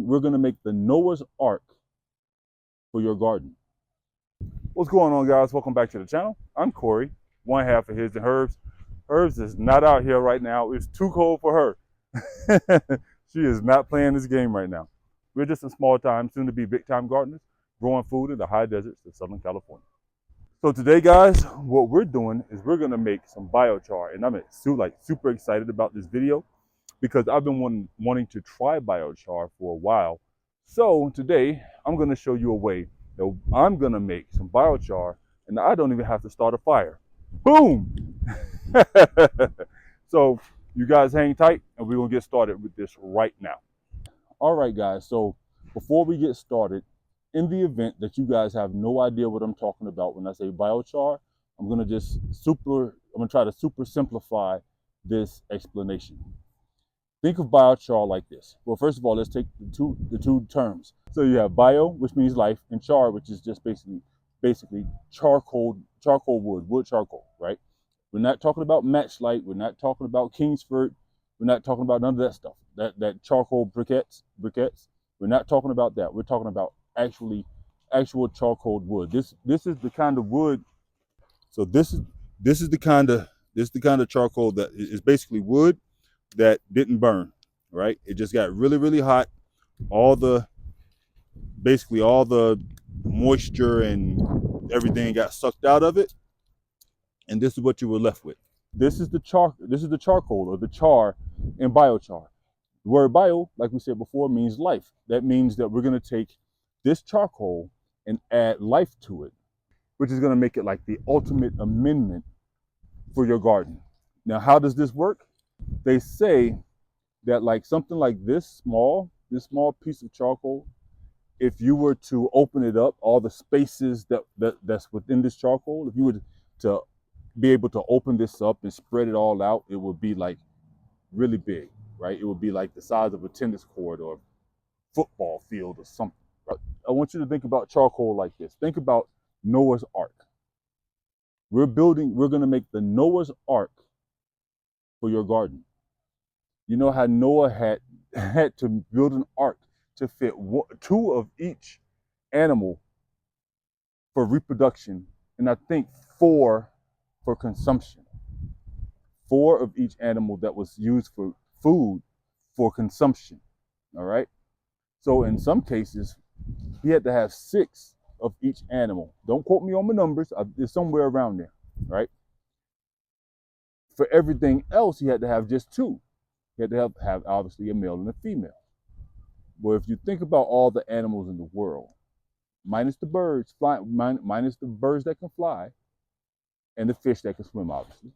We're going to make the Noah's Ark for your garden. What's going on, guys? Welcome back to the channel. I'm Corey, one half of HisHerbs. Herbs is not out here right now. It's too cold for her. She is not playing this game right now. We're just some small time, soon to be big time gardeners, growing food in the high deserts of Southern California. So today, guys, what we're doing is we're gonna make some biochar, and I'm super excited about this video because I've been wanting to try biochar for a while. So today, I'm gonna show you a way that I'm gonna make some biochar, and I don't even have to start a fire. Boom! So you guys hang tight, and we're gonna get started with this right now. All right, guys. So before we get started, in the event that you guys have no idea what I'm talking about when I say biochar, I'm gonna try to super simplify this explanation. Think of biochar like this. Well, first of all, let's take the two terms. So you have bio, which means life, and char, which is just basically charcoal wood charcoal, right? We're not talking about matchlight. We're not talking about Kingsford. We're not talking about none of that stuff. That charcoal briquettes. We're not talking about that. We're talking about actual charcoal wood. This is the kind of wood. So this is the kind of charcoal that is basically wood that didn't burn, right? It just got really, really hot. Basically all the moisture and everything got sucked out of it, and this is what you were left with. This is the charcoal or the char in biochar. The word bio, like we said before, means life. That means that we're going to take this charcoal and add life to it, which is going to make it like the ultimate amendment for your garden. Now, how does this work? They say that like something like this small piece of charcoal, if you were to open it up, all the spaces that's within this charcoal, if you were to be able to open this up and spread it all out, it would be like really big, right? It would be like the size of a tennis court or football field or something. Right? I want you to think about charcoal like this. Think about Noah's Ark. We're going to make the Noah's Ark for your garden. You know how Noah had to build an ark to fit two of each animal for reproduction, and I think four for consumption. 4 of each animal that was used for food for consumption. All right. So in some cases, he had to have 6 of each animal. Don't quote me on the numbers. It's somewhere around there, right? For everything else, he had to have just 2. He had to have obviously a male and a female. But if you think about all the animals in the world, minus the birds that can fly, and the fish that can swim, obviously,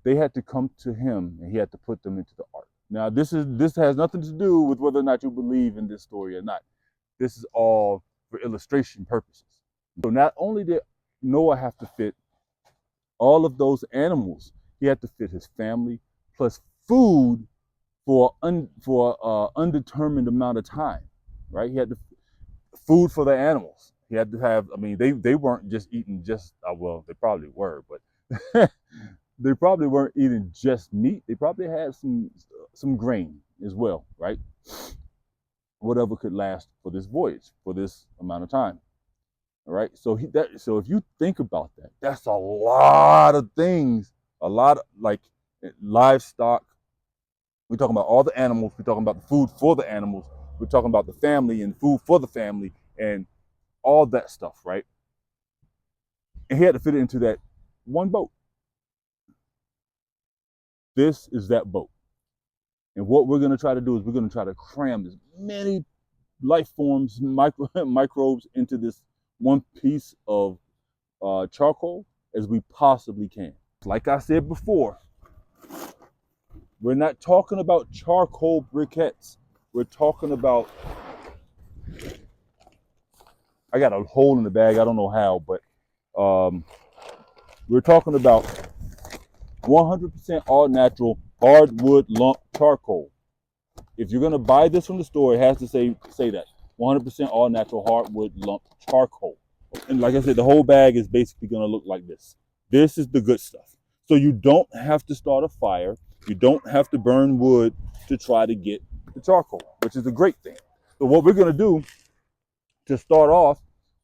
they had to come to him, and he had to put them into the ark. Now, this has nothing to do with whether or not you believe in this story or not. This is all for illustration purposes. So not only did Noah have to fit all of those animals, he had to fit his family plus food for undetermined amount of time, right? He had food for the animals. He had to have. I mean, they weren't just eating well, they probably were, but they probably weren't eating just meat. They probably had some grain as well, right? Whatever could last for this voyage, for this amount of time. All right. So if you think about that, that's a lot of things, a lot of like livestock. We're talking about all the animals. We're talking about the food for the animals. We're talking about the family and food for the family and all that stuff, right? And he had to fit it into that one boat. This is that boat. And what we're going to try to do is we're going to try to cram as many life forms, microbes into this one piece of charcoal as we possibly can. Like I said before, we're not talking about charcoal briquettes. We're talking about, I got a hole in the bag, I don't know how, but we're talking about 100% all natural hardwood lump charcoal. If you're gonna buy this from the store, it has to say that 100% all natural hardwood lump charcoal. And like I said, the whole bag is basically gonna look like this. This is the good stuff. So you don't have to start a fire. You don't have to burn wood to try to get the charcoal, which is a great thing. So what we're gonna do to start off,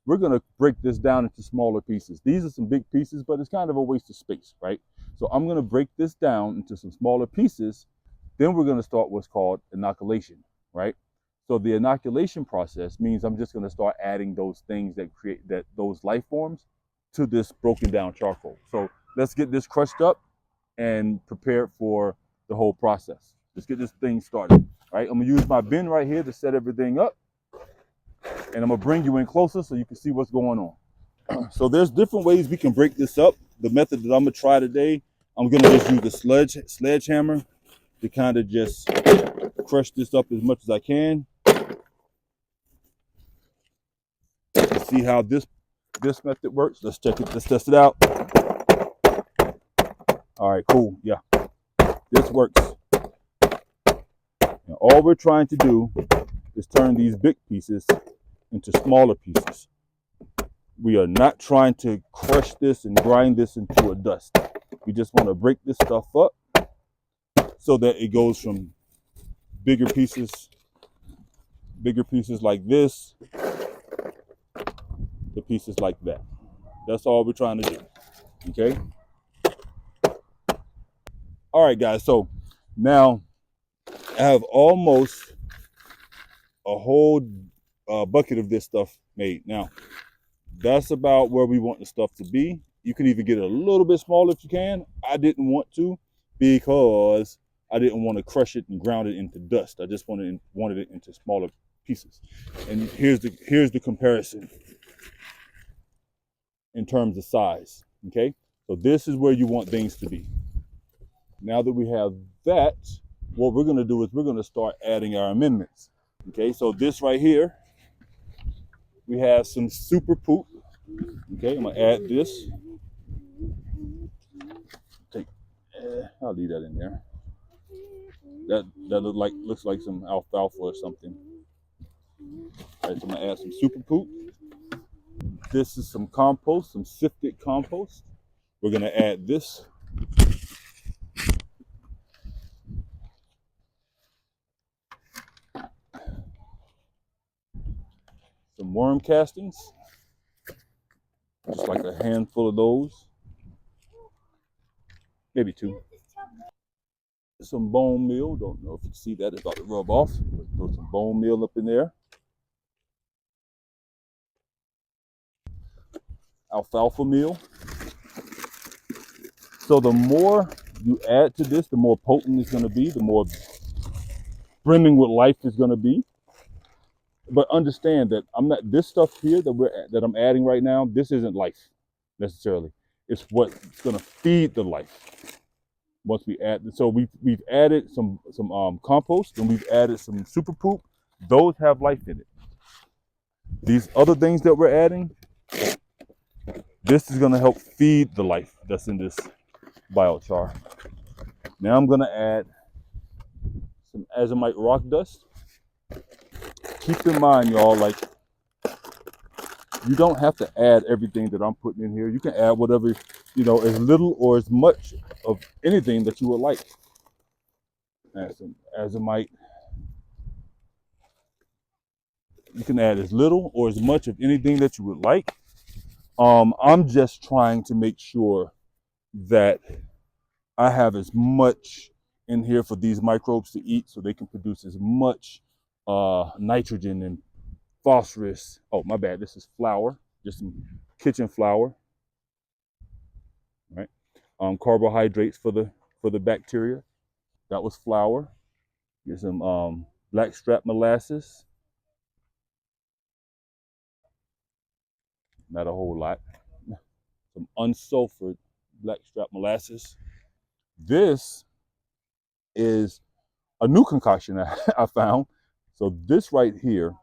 we're gonna break this down into smaller pieces. These are some big pieces, but it's kind of a waste of space, right? So I'm gonna break this down into some smaller pieces. Then we're gonna start what's called inoculation, right? So the inoculation process means I'm just gonna start adding those things that create those life forms to this broken down charcoal. So let's get this crushed up and prepared for the whole process. Let's get this thing started, right? I'm gonna use my bin right here to set everything up, and I'm gonna bring you in closer so you can see what's going on. So there's different ways we can break this up. The method that I'm gonna try today, I'm gonna just use the sledgehammer to kind of just crush this up as much as I can. See how this method works. Let's check it. Let's test it out. All right, cool. Yeah, this works. And all we're trying to do is turn these big pieces into smaller pieces. We are not trying to crush this and grind this into a dust. We just want to break this stuff up so that it goes from bigger pieces like this to pieces like that. That's all we're trying to do. Okay. All right, guys. So now I have almost a whole bucket of this stuff made. Now, that's about where we want the stuff to be. You can even get it a little bit smaller if you can. I didn't want to because I didn't want to crush it and ground it into dust. I just wanted it into smaller pieces. And here's the comparison in terms of size. Okay, so this is where you want things to be. Now that we have that, what we're going to do is we're going to start adding our amendments. Okay, so this right here, we have some super poop. Okay, I'm gonna add this. I'll leave that in there. That looks like some alfalfa or something. All right, so I'm gonna add some super poop. This is some compost, some sifted compost. We're gonna add this. Some worm castings, just like a handful of those, maybe two. Some bone meal. Don't know if you see that. It's about to rub off. Throw some bone meal up in there. Alfalfa meal. So the more you add to this, the more potent it's going to be, the more brimming with life is going to be. But understand that this stuff here that I'm adding right now, this isn't life necessarily. It's what's going to feed the life. Once we add, so we've added some compost, and we've added some super poop. Those have life in it. These other things that we're adding, this is going to help feed the life that's in this biochar. Now I'm going to add some Azomite rock dust. Keep in mind, y'all, like, you don't have to add everything that I'm putting in here. You can add whatever, as little or as much of anything that you would like. Add some Azomite. You can add as little or as much of anything that you would like. I'm just trying to make sure that I have as much in here for these microbes to eat so they can produce as much nitrogen and phosphorus. Oh, my bad. This is flour, just some kitchen flour, right? Carbohydrates for the bacteria. That was flour. Here's some blackstrap molasses. Not a whole lot. Some unsulfured blackstrap molasses. This is a new concoction I found. So this right here,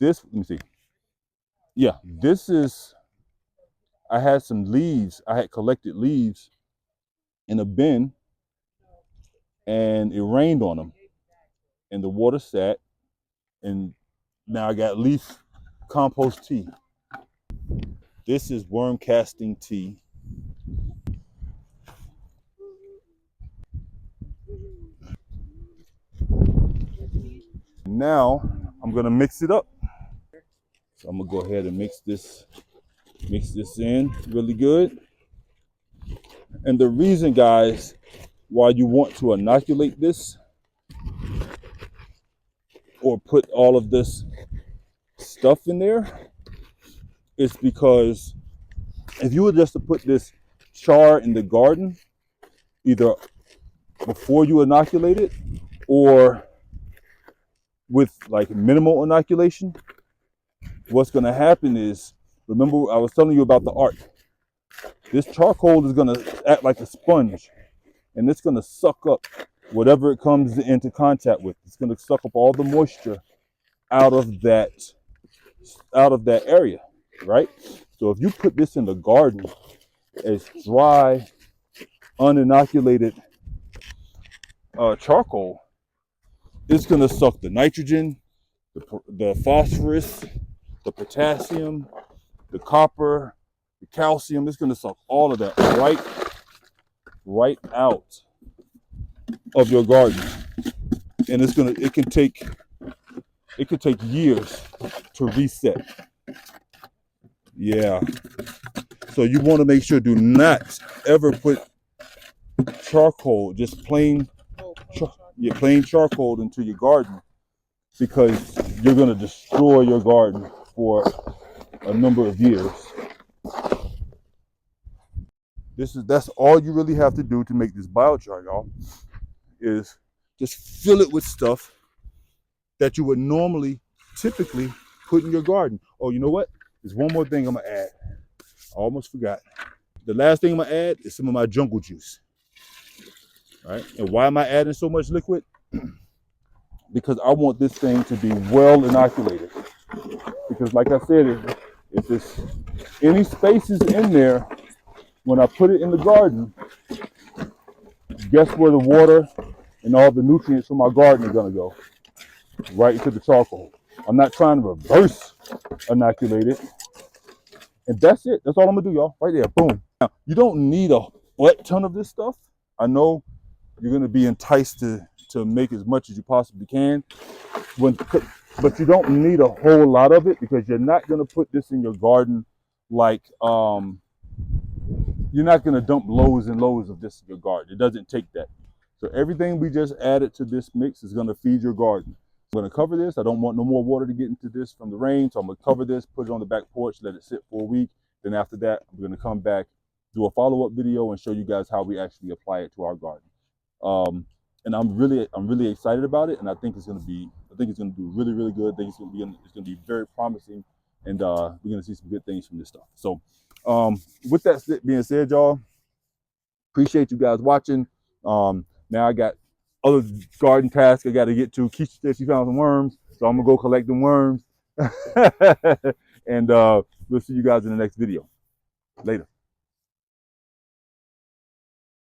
let me see. Yeah, this is, I had some leaves. I had collected leaves in a bin, and it rained on them, and the water sat, and now I got leaf compost tea. This is worm casting tea. Now I'm I'm gonna mix it up. So I'm gonna go ahead and mix this in really good. And the reason, guys, why you want to inoculate this or put all of this stuff in there is because if you were just to put this char in the garden, either before you inoculate it or with like minimal inoculation, what's going to happen is, remember I was telling you about the arc. This charcoal is going to act like a sponge, and it's going to suck up whatever it comes into contact with. It's going to suck up all the moisture out of that area, right? So if you put this in the garden as dry, uninoculated charcoal, it's going to suck the nitrogen, the phosphorus, the potassium, the copper, the calcium. It's going to suck all of that right out of your garden, and it could take years to reset. Yeah. So you want to make sure, do not ever put charcoal, just plain charcoal into your garden, because you're going to destroy your garden for a number of years. That's all you really have to do to make this biochar, y'all, is just fill it with stuff that you would normally typically put in your garden. Oh, you know what? There's one more thing I'm gonna add. I almost forgot. The last thing I'm gonna add is some of my jungle juice. All right. And why am I adding so much liquid? Because I want this thing to be well inoculated. Because like I said, if there's any spaces in there, when I put it in the garden, guess where the water and all the nutrients from my garden are gonna go? Right into the charcoal. I'm not trying to reverse inoculate it. And that's it. That's all I'm gonna do, y'all. Right there. Boom. Now, you don't need a butt ton of this stuff. I know you're gonna be enticed to make as much as you possibly can, but you don't need a whole lot of it, because you're not gonna put this in your garden like you're not gonna dump loads and loads of this in your garden. It doesn't take that. So everything we just added to this mix is gonna feed your garden. I'm gonna cover this. I don't want no more water to get into this from the rain, so I'm gonna cover this, put it on the back porch, let it sit for a week. Then after that, I'm gonna come back, do a follow-up video, and show you guys how we actually apply it to our garden. And I'm really excited about it, and I think it's gonna do really, really good. I think it's gonna be very promising, and we're gonna see some good things from this stuff. So, with that being said, y'all, appreciate you guys watching. Now I got other garden tasks I got to get to. Keisha said she found some worms, so I'm gonna go collect them worms. And we'll see you guys in the next video. Later.